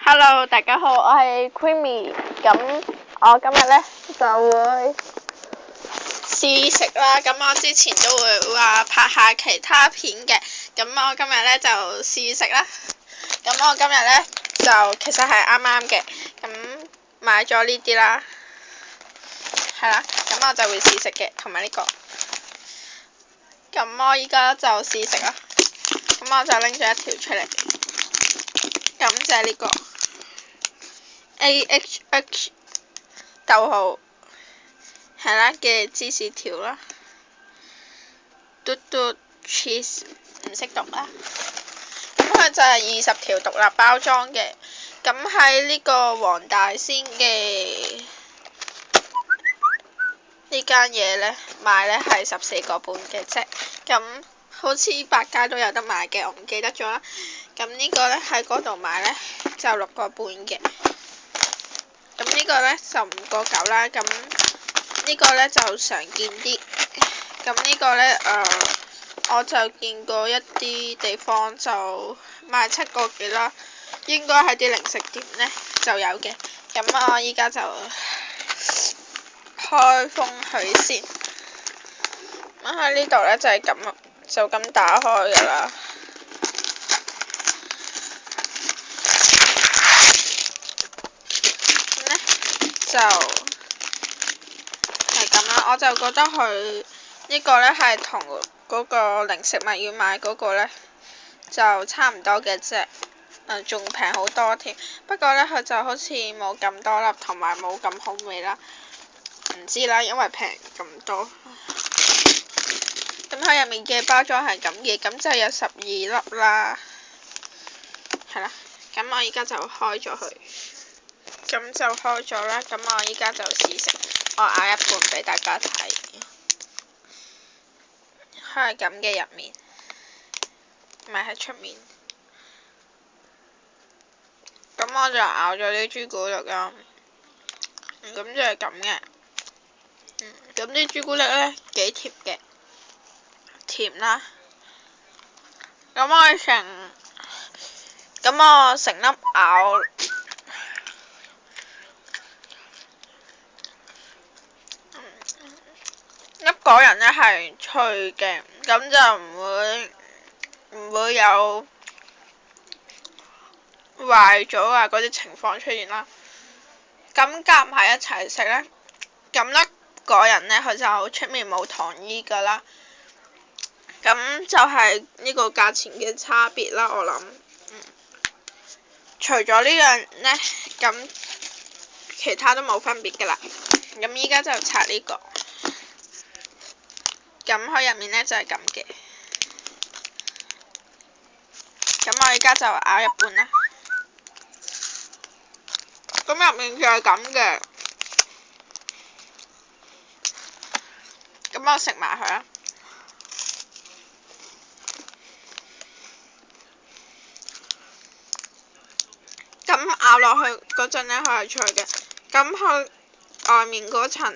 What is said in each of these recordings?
Hello，大家好，我係 Creamy，咁我今日呢就會試食啦。咁我之前都會話拍下其他片嘅，咁我今日呢就試食啦。咁我今日呢就其實係啱啱嘅，咁買咗呢啲啦，係啦，咁我就會試食嘅，同埋呢個。咁我依家就試食啦，咁我就拎咗一條出嚟，咁就係呢個。AHH 逗號係啦嘅芝士條啦，嘟嘟 cheese 唔識讀啦。咁佢就係20條獨立包裝嘅，咁喺呢個黃大仙嘅呢間嘢呢賣呢係14個半嘅啫，咁好似百佳都有得買嘅，我唔記得咗啦。咁呢個呢喺嗰度買呢就6個半嘅。咁呢個呢就5個9啦，咁呢個呢就常見啲。咁呢個呢我就見過一啲地方就賣7個幾啦，應該喺啲零食店呢就有嘅。咁我依家就開封佢先。咁喺呢度呢就係咁，就咁打開噶啦。就係咁啦，我就覺得佢呢個呢係同嗰個零食物要買嗰個呢就差唔多嘅啫，仲平好多添。不過呢，佢就好似冇咁多粒，同埋冇咁好味啦。唔知啦，因為平咁多。咁佢入面嘅包裝係咁嘅，咁就有12粒啦。係啦，咁我依家就開咗佢。咁就開咗啦，咁我依家就試食，我咬一半俾大家睇。佢係咁嘅入面，唔係喺出面。咁我就咬咗啲朱古力啦，咁就係咁嘅。咁啲朱古力呢幾甜嘅，甜啦。咁我成粒咬。粒果仁呢係脆嘅，咁就唔會有壞咗啊嗰啲情況出現啦。咁夾埋一齊食呢，咁粒果仁呢佢就出面冇糖衣噶啦，咁就係呢個價錢嘅差別啦，我諗。除咗呢樣呢，咁其他都冇分別噶啦。咁依家就拆呢個。咁佢入面呢就係咁嘅，咁我而家就咬一半啦。咁入面就係咁嘅，咁我食埋佢啦。咁咬落去嗰陣呢，佢係脆嘅，咁佢外面嗰層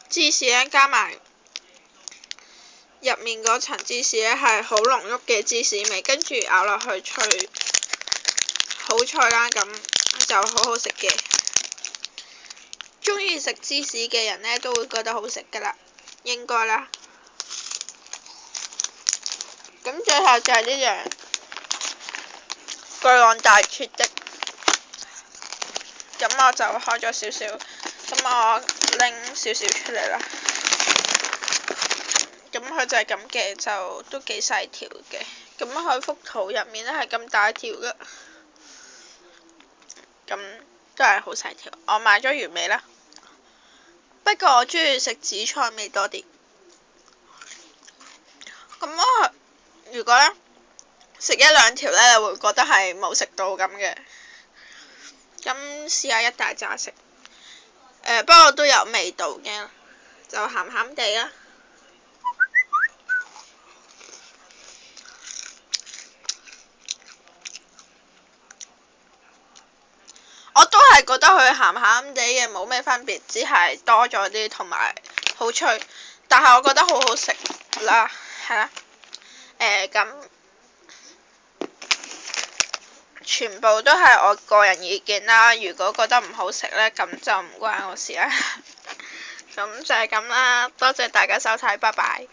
芝士呢加埋入面嗰層芝士呢係好濃郁嘅芝士味，跟住咬落去脆，好脆啦，咁就好好食嘅。鍾意食芝士嘅人呢都會覺得好食噶啦，應該啦。咁最後就係呢樣巨浪大切的，咁我就開咗少少，咁我拎少少出嚟啦。咁佢就係咁嘅，就都幾細條嘅。咁佢幅圖入面呢係咁大條嘅，咁都係好細條。我買咗原味啦，不過我中意食紫菜味多啲。咁我如果呢食一兩條呢，你會覺得係冇食到咁嘅。咁試下一大紮食，不過都有味道嘅，就鹹鹹地啦。我都係覺得佢鹹鹹地嘅，冇咩分別，只係多咗啲同埋好脆，但係我覺得好好食啦，係啦。咁全部都係我個人意見啦。如果覺得唔好食呢，咁就唔關我事啦。咁就係咁啦，多謝大家收睇，拜拜。